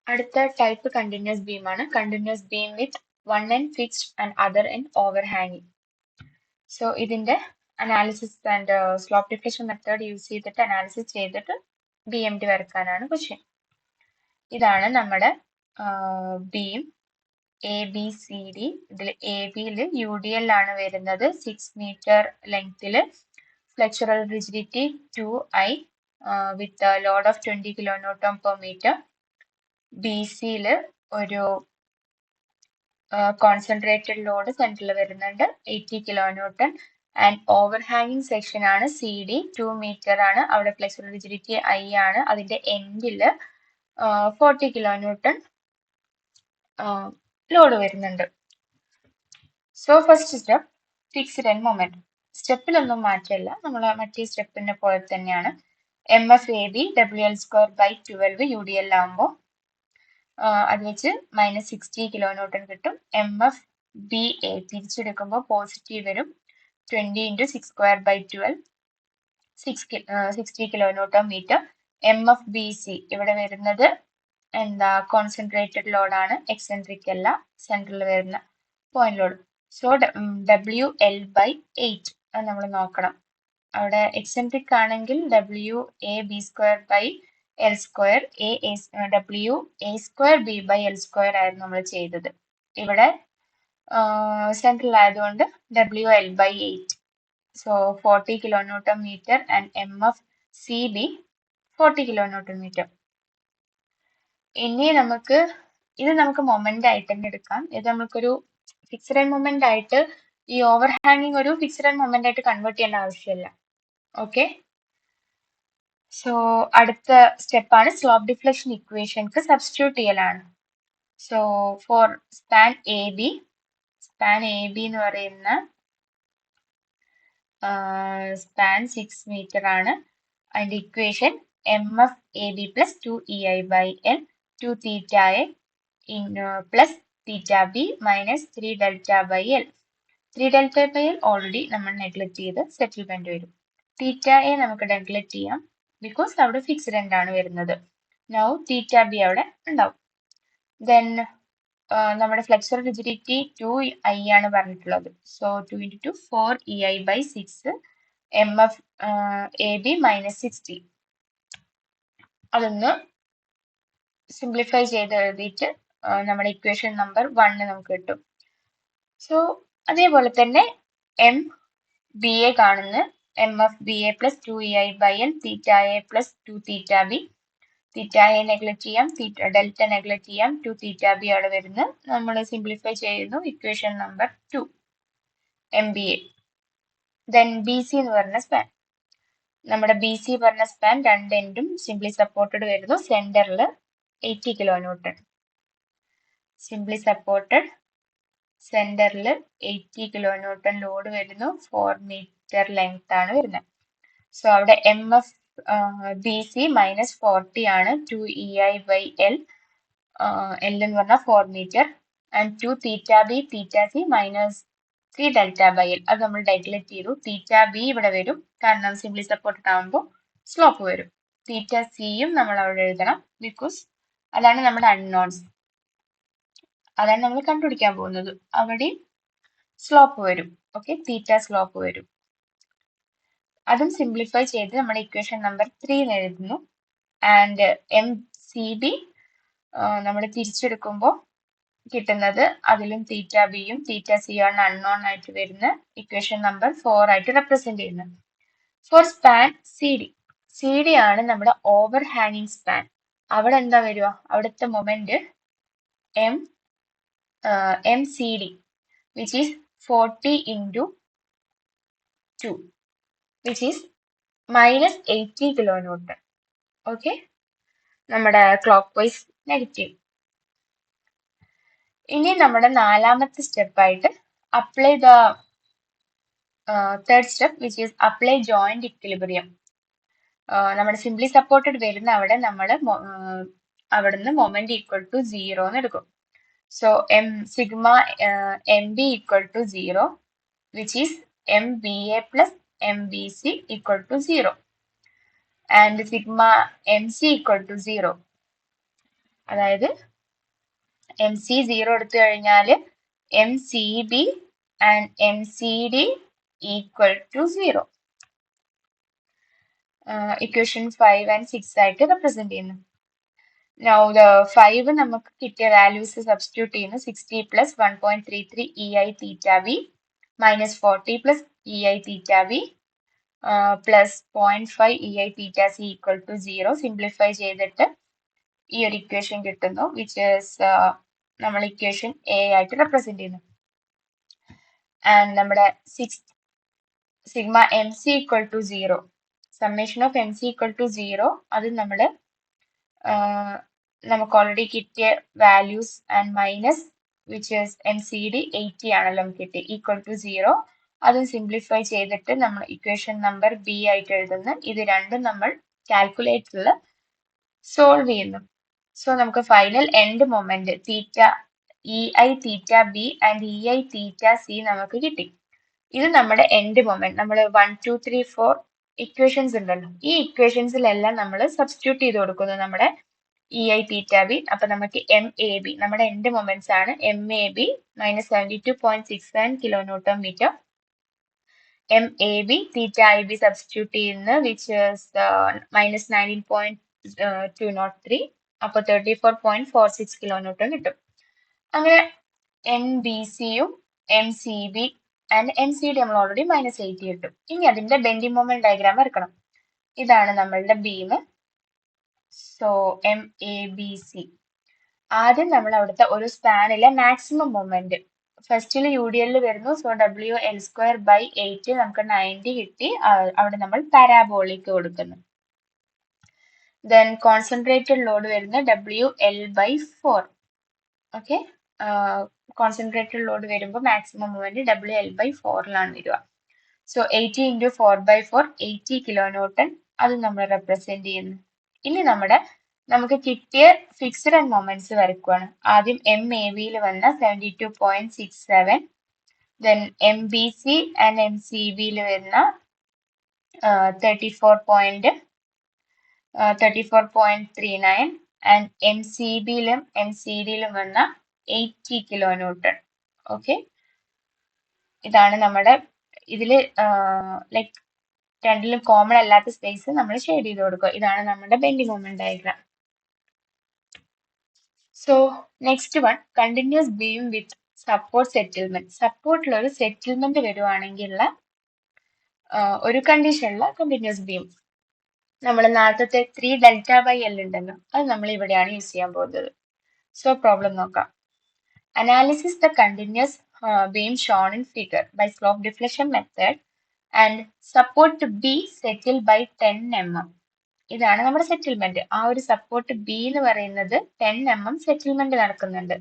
അടുത്ത type continuous beam ആണ്. Continuous beam with one end fixed and other end ഓവർഹാങ്ങിങ്. So ഇതിന്റെ analysis and slope deflection method use ചെയ്തിട്ട് analysis ചെയ്തിട്ട് BMD വരക്കാനാണ് ക്വസ്റ്റ്യൻ. ഇതാണ് നമ്മുടെ ബീം ABCD. ഇതിൽ AB-യിൽ UDL ആണ് വരുന്നത്. 6 മീറ്റർ ലെങ്തിൽ flexural rigidity 2I with load of 20 kN/m. BC-യിൽ ഒരു കോൺസെൻട്രേറ്റഡ് ലോഡ് സെൻറ്ററിൽ വരുന്നുണ്ട് 80 kN ആൻഡ് ഓവർഹാങ്ങിങ് സെക്ഷൻ ആണ് CD 2 മീറ്റർ ആണ്. അവിടെ ഫ്ലെക്ചറൽ റിജിഡിറ്റി I ആണ്. അതിന്റെ എൻഡിൽ 40 kN ലോഡ് വരുന്നുണ്ട്. So first step fixed end moment. സ്റ്റെപ്പിലൊന്നും മാറ്റമില്ല, നമ്മൾ മറ്റേ സ്റ്റെപ്പിനെ പോലെ തന്നെയാണ്. MFAB WL²/12 UDL ആകുമ്പോൾ അത് വെച്ച് -60 kN കിട്ടും. MFBA തിരിച്ചെടുക്കുമ്പോൾ പോസിറ്റീവ് വരും. 20 × 6²/12 60 kN/m. MFBC ഇവിടെ വരുന്നത് എന്താ കോൺസെൻട്രേറ്റഡ് ലോഡാണ്, എക്സെൻട്രിക് അല്ല, സെൻട്രൽ വരുന്ന പോയിന്റ് ലോഡ്. സോ WL/8 അത് നമ്മൾ നോക്കണം. അവിടെ എക്സെൻട്രിക് ആണെങ്കിൽ WAB²/L², WA²B/L² ആയിരുന്നു നമ്മൾ ചെയ്തത്. ഇവിടെ സെൻട്രൽ ആയതുകൊണ്ട് WL/8. So 40 kN/m and MFCB 40 kN/m. ഇനി ഇത് നമുക്ക് മൊമെന്റ് ആയിട്ട് തന്നെ എടുക്കാം. ഇത് നമുക്കൊരു ഫിക്സ്ഡ് എൻഡ് മൊമെന്റ് ആയിട്ട് ഈ ഓവർ ഹാങ്ങിങ് ഒരു ഫിക്സ്ഡ് എൻഡ് മൊമെന്റ് ആയിട്ട് കൺവേർട്ട് ചെയ്യേണ്ട ആവശ്യമില്ല. ഓക്കെ, സോ അടുത്ത സ്റ്റെപ്പാണ് സ്ലോപ്പ് ഡിഫ്ലക്ഷൻ ഇക്വേഷൻക്ക് സബ്സ്റ്റിറ്റ്യൂട്ട് ചെയ്യലാണ്. സോ ഫോർ സ്പാൻ AB എന്ന് പറയുന്ന സ്പാൻ 6 മീറ്റർ ആണ്. അതിന്റെ equation MFAB + 2EI/L 2θA plus θB minus 3ΔL. 3ΔL already നമ്മൾ നെഗ്ലക്ട് ചെയ്ത് സെറ്റിൽമെന്റ് വരും. θA നമുക്ക് നെഗ്ലക്ട് ചെയ്യാം ബിക്കോസ് അവിടെ ഫിക്സ്ഡ് എൻഡ് ആണ് വരുന്നത്. നൗ θB അവിടെ ഉണ്ടാവും. ദെൻ നമ്മുടെ ഫ്ലെക്സർ റിജിഡിറ്റി 2I ആണ് പറഞ്ഞിട്ടുള്ളത്. So 2 × 2 4EI/6 MFAB -60. അതൊന്ന് സിംപ്ലിഫൈ ചെയ്ത് എഴുതിയിട്ട് നമ്മുടെ ഇക്വേഷൻ നമ്പർ 1 നമുക്ക് കിട്ടും. സോ അതേപോലെ തന്നെ MBA കാണുന്ന MFBA + 2EI/L θA + 2θB. θA neglect ചെയ്യാം, ഡെൽറ്റ നെഗ്ലക്ട് ചെയ്യാം, 2θB അവിടെ വരുന്നു. നമ്മൾ സിംപ്ലിഫൈ ചെയ്യുന്നു equation number 2 MBA. Then BC എന്ന് പറഞ്ഞ സ്പാൻ. നമ്മുടെ BC പറഞ്ഞ സ്പാൻ രണ്ട് എൻഡും സിംപ്ലി സപ്പോർട്ടഡ് വരുന്നു. സെന്ററിൽ 80 kN. സിംപ്ലി സപ്പോർട്ടഡ് സെന്ററിൽ 80 kN ലോഡ് വരുന്നു. 4 മീറ്റർ ലെങ്ത് ആണ് വരുന്നത്. സോ അവിടെ MFBC -40 ആണ്. 2EI/L L എന്ന് പറഞ്ഞാൽ 4 metre and 2θB θC -3ΔL. അത് നമ്മൾ നെഗ്ലക്ട് ചെയ്തു. θB ഇവിടെ വരും കാരണം സിംപ്ലി സപ്പോർട്ടഡ് ആകുമ്പോൾ സ്ലോപ്പ് വരും. θCയും നമ്മൾ അവിടെ എഴുതണം ബിക്കോസ് അതാണ് നമ്മുടെ അൺനോൺസ്, അതാണ് നമ്മൾ കണ്ടുപിടിക്കാൻ പോകുന്നത്. അവിടെ സ്ലോപ്പ് വരും. ഓക്കെ, θ സ്ലോപ്പ് വരും. അതും സിംപ്ലിഫൈ ചെയ്ത് നമ്മുടെ ഇക്വേഷൻ നമ്പർ 3 എഴുതുന്നു. ആൻഡ് MCB നമ്മൾ തിരിച്ചെടുക്കുമ്പോൾ കിട്ടുന്നത് അതിലും θBയും θCയും ആണ് അൺനോൺ ആയിട്ട് വരുന്ന ഇക്വേഷൻ നമ്പർ 4 ആയിട്ട് റെപ്രസെന്റ് ചെയ്യുന്നത്. ഫോർ സ്പാൻ CD ആണ് നമ്മുടെ ഓവർ ഹാങ്ങിങ് സ്പാൻ. അവിടെ എന്താ വരിക? അവിടുത്തെ moment MCD which is 40 × 2 which is -80 kN. Okay, നമ്മുടെ ക്ലോക്ക് വൈസ് നെഗറ്റീവ്. ഇനി നമ്മുടെ നാലാമത്തെ സ്റ്റെപ്പായിട്ട് apply the third step which is apply joint equilibrium. നമ്മുടെ സിംപ്ലി സപ്പോർട്ടഡ് വരുന്ന അവിടെ നമ്മൾ അവിടുന്ന് മൊമെന്റ് ഈക്വൽ ടു 0 എന്ന് എടുക്കും. So sigma MB = 0 which is MBA + MBC = 0 and sigma MC = 0. അതായത് MC 0 എടുത്തു കഴിഞ്ഞാൽ MCB and MCD equal to 0. Equation 5 and 6 ആയിട്ട് റെപ്രസെന്റ് ചെയ്യുന്നു. Now the 5 നമുക്ക് കിട്ടിയ വാല്യൂസ് സബ്സ്റ്റിറ്റ്യൂട്ട് ചെയ്യുന്നു. 60 plus 1.33 EI theta B minus 40 plus EI theta B plus 0.5 EI theta C equal to 0. Simplify ചെയ്തിട്ട് ഈ ഒരു ഇക്വേഷൻ കിട്ടുന്നു, വിച്ച് ഈസ് നമ്മൾ ഇക്വേഷൻ എ ആയിട്ട് റെപ്രസെന്റ് ചെയ്യുന്നു. ആൻഡ് നമ്മുടെ sigma M C equal to 0, summation of M C equal to 0, അത് നമ്മൾ നമുക്ക് ഓൾറെഡി കിട്ടിയ values and minus which is M C D 80 ആണല്ലോ നമുക്ക് കിട്ടി, ഈക്വൽ ടു 0. അത് സിംപ്ലിഫൈ ചെയ്തിട്ട് നമ്മൾ ഇക്വേഷൻ നമ്പർ ബി ആയിട്ട് എഴുതുന്നു. ഇത് രണ്ടും നമ്മൾ കാൽക്കുലേറ്ററിൽ സോൾവ് ചെയ്യുന്നു. സോ നമുക്ക് final end moment theta EI theta B and EI theta C നമുക്ക് കിട്ടി. ഇത് നമ്മുടെ എൻഡ് മൊമെന്റ്. നമ്മൾ 1 2 3 4 ഇക്വേഷൻസ് ഉണ്ടല്ലോ, ഈ ഇക്വേഷൻസിലെല്ലാം നമ്മൾ സബ്സ്റ്റിറ്റ്യൂട്ട് ചെയ്ത് കൊടുക്കുന്നു നമ്മുടെ EI തീറ്റ ബി. അപ്പൊ നമുക്ക് MAB നമ്മുടെ എൻഡ് മൊമെന്റ്സ് ആണ്. MAB -72.67 kilonewton metre. MAB theta IB substitute ചെയ്യുന്ന വിച്ച് ഈസ് -19.203, അപ്പോൾ 34.46 കിലോന്യൂട്ടൺ കിട്ടും. അങ്ങനെ MBCയും MCB ആൻഡ് MCD നമ്മൾ ഓൾറെഡി -80 കിട്ടും. ഇനി അതിന്റെ ബെൻഡിങ് മൊമെന്റ് ഡയഗ്രാം വരക്കണം. ഇതാണ് നമ്മളുടെ ബീം. So MABC. ആദ്യം നമ്മൾ അവിടുത്തെ ഒരു സ്പാനിലെ മാക്സിമം മൊമെന്റ് ഫസ്റ്റിൽ UDL വരുന്നു. സോ WL²/8 നമുക്ക് 90 കിട്ടി. അവിടെ നമ്മൾ പാരാബോളിക് കൊടുക്കുന്നു. ദെൻ കോൺസെൻട്രേറ്റഡ് ലോഡ് വരുന്ന WL/4. ഓക്കെ, കോൺസെൻട്രേറ്റഡ് ലോഡ് വരുമ്പോൾ മാക്സിമം മൊമെന്റ് WL/4ലാണ് വരിക. സോ 80 × 4/4 80 കിലോന്യൂട്ടൺ, അത് നമ്മൾ റെപ്രസെന്റ് ചെയ്യുന്നു. ഇനി നമുക്ക് കിട്ടിയ ഫിക്സ്ഡ് ആൻഡ് മൊമെന്റ്സ് വരയ്ക്കുവാണ്. ആദ്യം MABയിൽ വന്ന 72.67, ദെൻ MBC ആൻഡ് MCBയിൽ വരുന്ന 34.39 ആൻഡ് MCBയിലും MCDയിലും വന്ന 80 കിലോന്യൂട്ടൺ. ഓക്കെ, ഇതാണ് നമ്മുടെ ഇതില് ലൈക്ക് രണ്ടിലും കോമൺ അല്ലാത്ത സ്പേസ് നമ്മൾ ഷെയ്ഡ് ചെയ്ത് കൊടുക്കുക. ഇതാണ് നമ്മുടെ bending moment diagram. So next one, continuous beam with support settlement. സപ്പോർട്ടിൽ ഒരു സെറ്റിൽമെന്റ് വരുവാണെങ്കിൽ ഒരു കണ്ടീഷനിലുള്ള കണ്ടിന്യൂസ് ബീം. നമ്മൾ നേരത്തെ 3Δ/L ഉണ്ടല്ലോ, അത് നമ്മൾ ഇവിടെയാണ് യൂസ് ചെയ്യാൻ പോകുന്നത്. സോ പ്രോബ്ലം നോക്കാം. Analysis the continuous beam shown in figure by slope deflection method and support B settled by 10 mm. ഇതാണ് നമ്മുടെ സെറ്റിൽമെന്റ്. ആ ഒരു സപ്പോർട്ട് ബി എന്ന് പറയുന്നത് 10 mm സെറ്റിൽമെന്റ് നടക്കുന്നുണ്ട്.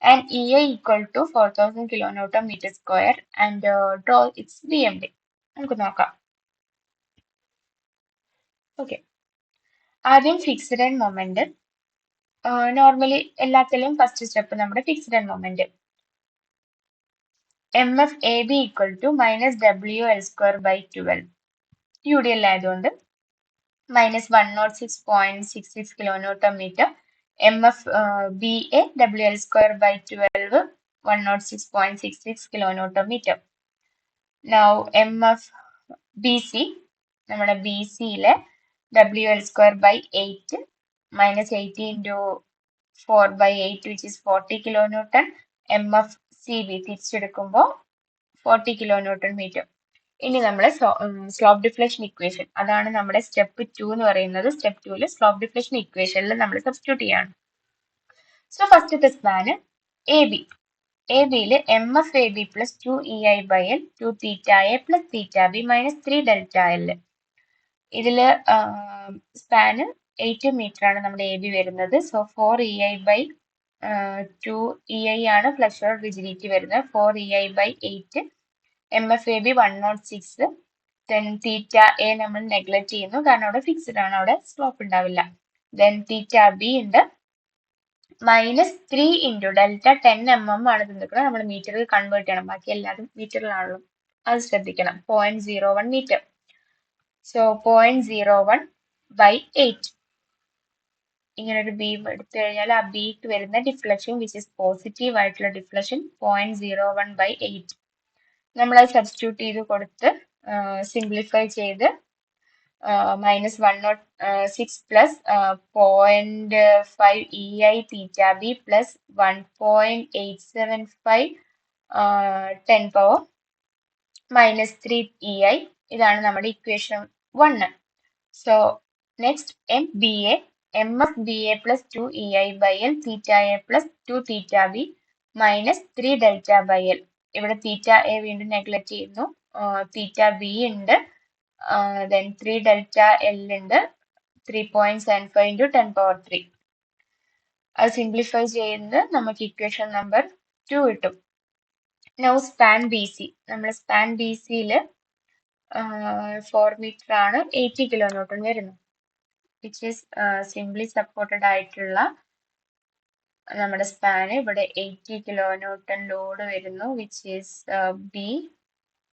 And EI equal to 4000 kilonewton meter square and draw its BMD. നമുക്ക് നോക്കാം. Okay, ആദ്യം ഫിക്സ്ഡ് ആൻഡ് മൊമെന്റ്. നോർമലി എല്ലാത്തിലും ഫസ്റ്റ് സ്റ്റെപ്പ് നമ്മുടെ fixed end moment. MFAB equal to -WL²/12. UDL ആയതുകൊണ്ട് -106.66 kilonewton metre. MFBA WL²/12 106.66 kilonewton metre. Now MFBC, നമ്മുടെ BCയിലെ WL²/8 -80 × 4/8 which is 40 kilonewton. MFCB തിരിച്ചെടുക്കുമ്പോൾ 40 kilonewton meter. ഇനി നമ്മൾ slope deflection equation, അതാണ് നമ്മുടെ step 2 എന്ന് പറയുന്നത്. സ്റ്റെപ്പ് 2ല് സ്ലോപ്പ് ഡിഫ്ലക്ഷൻ ഇക്വേഷനിൽ നമ്മൾ സബ്സ്റ്റിറ്റ്യൂട്ട് ചെയ്യാണ്. സോ ഫസ്റ്റത്തെ span AB. ABയിൽ MFAB plus 2EI/L 2θA plus θB minus 3ΔL. ഇതില് സ്പാന് 8 മീറ്റർ ആണ് നമ്മുടെ AB വരുന്നത്. സോ 4EI/2EI ആണ് ഫ്ലക്ചറൽ റിജിഡിറ്റി വരുന്നത്. 4EI/8. MFAB 106. ദെൻ θA നമ്മൾ നെഗ്ലക്ട് ചെയ്യുന്നു, കാരണം അവിടെ ഫിക്സ്ഡ് ആണ്, അവിടെ സ്ലോപ്പ് ഉണ്ടാവില്ല. ദെൻ θB ഉണ്ട് -3 × ഡെൽറ്റ 10 mm ആണ് തന്നിരിക്കുന്നത്. നമ്മൾ മീറ്ററിൽ കൺവേർട്ട് ചെയ്യണം, ബാക്കി എല്ലാതും മീറ്ററിലാണല്ലോ, അത് ശ്രദ്ധിക്കണം. 0.01 മീറ്റർ. സോ 0.01/8. ഇങ്ങനെ ഒരു ബീം എടുത്തു കഴിഞ്ഞാൽ ആ ബിക്ക് വരുന്ന ഡിഫ്ലക്ഷൻ വിച്ച് ഇസ് പോസിറ്റീവ് ആയിട്ടുള്ള ഡിഫ്ലക്ഷൻ 0.01/8. നമ്മളത് സബ്സ്റ്റിറ്റ്യൂട്ട് ചെയ്ത് കൊടുത്ത് സിംപ്ലിഫൈ ചെയ്ത് -106 plus 0.5 EI theta B plus 1.875 10 power -3 EI. ഇതാണ് നമ്മുടെ equation 1. So next MFBA plus 2 EI/L theta A plus 2 theta B minus 3 delta by L. ഇവിടെ theta A വീണ്ടും neglect ചെയ്യുന്നു, theta B ഉണ്ട്, then 3 delta L ഉണ്ട്, 3.75 into 10 power 3. അത് simplify ചെയ്യുന്നത് നമുക്ക് ഇക്വേഷൻ നമ്പർ 2 കിട്ടും. Now span BC. നമ്മുടെ സ്പാൻ BCയിൽ 4 മീറ്റർ ആണ്, 80 kN വരുന്നത്, വിച്ച് ഈസ് സിംപ്ലി സപ്പോർട്ടഡ് ആയിട്ടുള്ള നമ്മുടെ സ്പാന്. ഇവിടെ 80 kN ലോഡ് വരുന്നു, which is B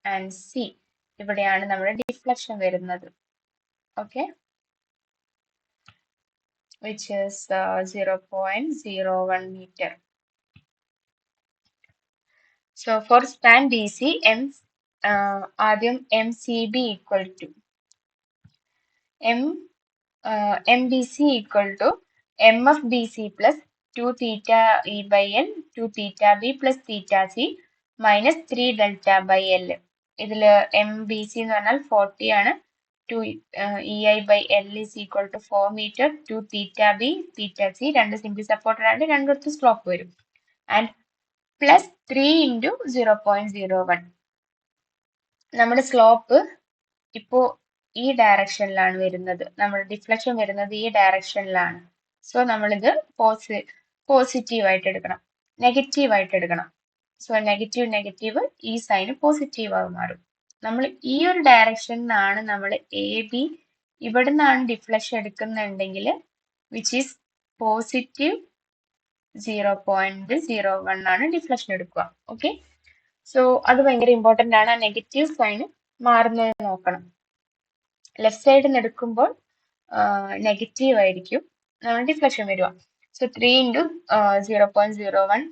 and C. ഇവിടെയാണ് നമ്മുടെ ഡിഫ്ലക്ഷൻ വരുന്നത്. Okay, which is 0.01 meter. So for span BC, ആദ്യം MCB equal to MBC equal to MFBC plus 2 theta E/L 2 theta B plus theta C minus 3 delta by L. ഇതിൽ MBC എന്ന് പറഞ്ഞാൽ 40 ആണ്, 2 EI/L is equal to 4 meter, 2 theta B theta C, രണ്ട് simply supported ആണ്, രണ്ടിടത്ത് slope വരും, and plus 3 into 0.01. നമ്മുടെ slope ഇപ്പോൾ ഈ ഡയറക്ഷനിലാണ് വരുന്നത്, നമ്മുടെ ഡിഫ്ലക്ഷൻ വരുന്നത് ഈ ഡയറക്ഷനിലാണ്. സോ നമ്മളിത് പോസിറ്റീവ് ആയിട്ട് എടുക്കണം, നെഗറ്റീവ് ആയിട്ട് എടുക്കണം. സോ നെഗറ്റീവ് ഈ സൈന് പോസിറ്റീവ് ആയി മാറും. നമ്മൾ ഈ ഒരു ഡയറക്ഷനിലാണ് നമ്മൾ AB ഇവിടെ നിന്നാണ് ഡിഫ്ലക്ഷൻ എടുക്കുന്നുണ്ടെങ്കിൽ വിച്ച് ഈസ് പോസിറ്റീവ് 0.01 ആണ് ഡിഫ്ലക്ഷൻ എടുക്കുക. ഓക്കെ, സോ അത് ഭയങ്കര ഇമ്പോർട്ടൻ്റ് ആണ്. ആ നെഗറ്റീവ് സൈന് മാറുന്നത് നോക്കണം. ലെഫ്റ്റ് സൈഡിൽ നിന്ന് എടുക്കുമ്പോൾ നെഗറ്റീവ് ആയിരിക്കും നമ്മൾ ഡിഫ്ലക്ഷൻ വരിക. So 3 into 0.01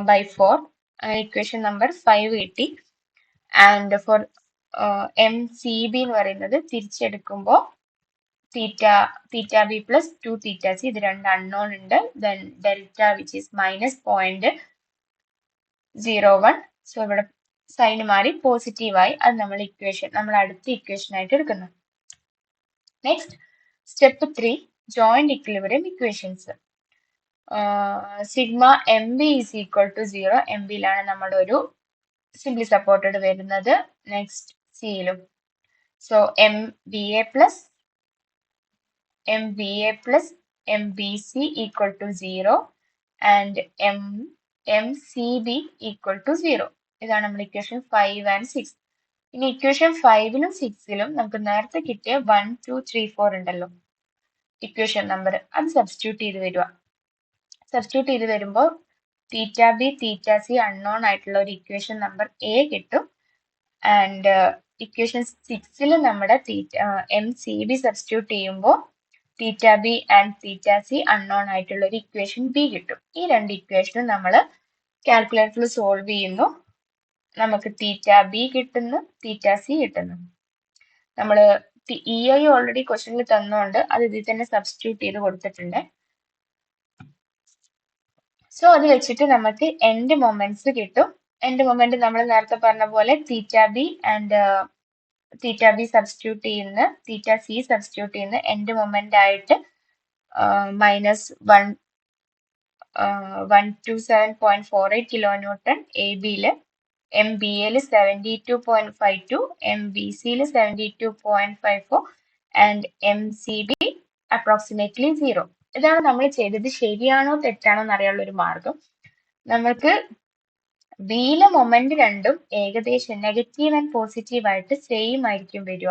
by 4, equation number 5 കിട്ടി. ആൻഡ് ഫോർ MCB എന്ന് പറയുന്നത് തിരിച്ചെടുക്കുമ്പോൾ theta B plus 2 theta C, ഇത് രണ്ട് അൺനോൺ ഉണ്ട്, then delta which is -0.01. So ഇവിടെ സൈന് മാറി പോസിറ്റീവായി, അത് നമ്മൾ അടുത്ത ഇക്വേഷൻ ആയിട്ട് എടുക്കുന്നു. Next step 3, joint equilibrium equations. Sigma MB is equal to 0. MBയിലാണ് നമ്മുടെ ഒരു സിംപ്ലി സപ്പോർട്ടഡ് വരുന്നത്, നെക്സ്റ്റ് സിയിലും. So MBA plus MBC equal to 0 and MCB equal to 0. ഇതാണ് നമ്മുടെ ഇക്വേഷൻ 5 and 6. ഇനി ഇക്വേഷൻ 5ലും 6ലും നമുക്ക് നേരത്തെ കിട്ടിയ 1 2 3 4 ഉണ്ടല്ലോ ഇക്വേഷൻ നമ്പർ, അത് സബ്സ്റ്റിറ്റ്യൂട്ട് ചെയ്ത് വരുമ്പോൾ theta B theta C unknown ആയിട്ടുള്ള ഒരു ഇക്വേഷൻ നമ്പർ A കിട്ടും. ആൻഡ് ഇക്വേഷൻ 6ൽ നമ്മുടെ MCB സബ്സ്റ്റിറ്റ്യൂട്ട് ചെയ്യുമ്പോൾ theta B and theta C unknown ആയിട്ടുള്ള ഒരു ഇക്വേഷൻ B കിട്ടും. ഈ രണ്ട് ഇക്വേഷനും നമ്മൾ കാൽക്കുലേറ്ററിൽ സോൾവ് ചെയ്യുന്നു, നമുക്ക് theta B കിട്ടുന്നു, theta C കിട്ടുന്നു. നമ്മൾ EI ഓൾറെഡി ക്വസ്റ്റനിൽ തന്നുകൊണ്ട് അത് ഇതിൽ തന്നെ സബ്സ്റ്റിറ്റ്യൂട്ട് ചെയ്ത് കൊടുത്തിട്ടുണ്ട്. സോ അത് വെച്ചിട്ട് നമുക്ക് എൻഡ് മൊമെന്റ്സ് കിട്ടും. എൻഡ് മൊമെന്റ് നമ്മൾ നേരത്തെ പറഞ്ഞ പോലെ theta B and theta B substitute ചെയ്യുന്ന, theta C സബ്സ്റ്റിറ്റ്യൂട്ട് ചെയ്യുന്ന എൻഡ് മൊമെന്റ് ആയിട്ട് -127.48 kN AB-യിൽ, MBA-യിൽ 72.52, MBC-യിൽ 72.54 ആൻഡ് MCB അപ്രോക്സിമേറ്റ്ലി 0. ഇതാണ് നമ്മൾ ചെയ്തത്. ശരിയാണോ തെറ്റാണോ എന്നറിയാനുള്ള ഒരു മാർഗം. നമുക്ക് ബിയിലെ മൊമെന്റ് രണ്ടും ഏകദേശം നെഗറ്റീവ് ആൻഡ് പോസിറ്റീവ് ആയിട്ട് സെയിം ആയിരിക്കും വരിക.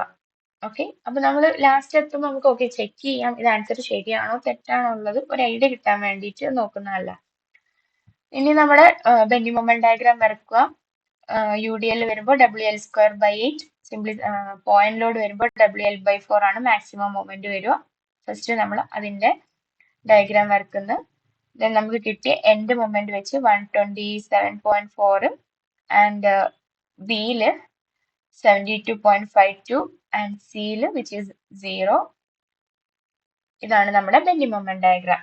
ഓക്കെ, അപ്പൊ നമ്മൾ ലാസ്റ്റ് എത്തുമ്പോൾ നമുക്ക് ഓക്കെ ചെക്ക് ചെയ്യാം ഇത് ആൻസർ ശരിയാണോ തെറ്റാണോ ഉള്ളത് ഒരു ഐഡിയ കിട്ടാൻ വേണ്ടിയിട്ട് നോക്കുന്നതല്ല. ഇനി നമ്മുടെ ബെൻഡിങ് മൊമെന്റ് ഡയഗ്രാം വരക്കുക. UDL വരുമ്പോൾ WL²/8, സിംപ്ലി പോയിന്റ് ലോഡ് വരുമ്പോൾ WL/4 ആണ് മാക്സിമം മൊമെന്റ് വരിക. ഫസ്റ്റ് നമ്മൾ അതിൻ്റെ ഡയഗ്രാം വരക്കുന്നു. ദെൻ നമുക്ക് കിട്ടിയ എൻഡ് മൊമെന്റ് വെച്ച് 127.4 ആൻഡ് ബിയിൽ 72.52 ആൻഡ് സിയിൽ വിച്ച് ഈസ് 0. ഇതാണ് നമ്മുടെ ബെൻഡിങ് മൊമെന്റ് ഡയഗ്രാം.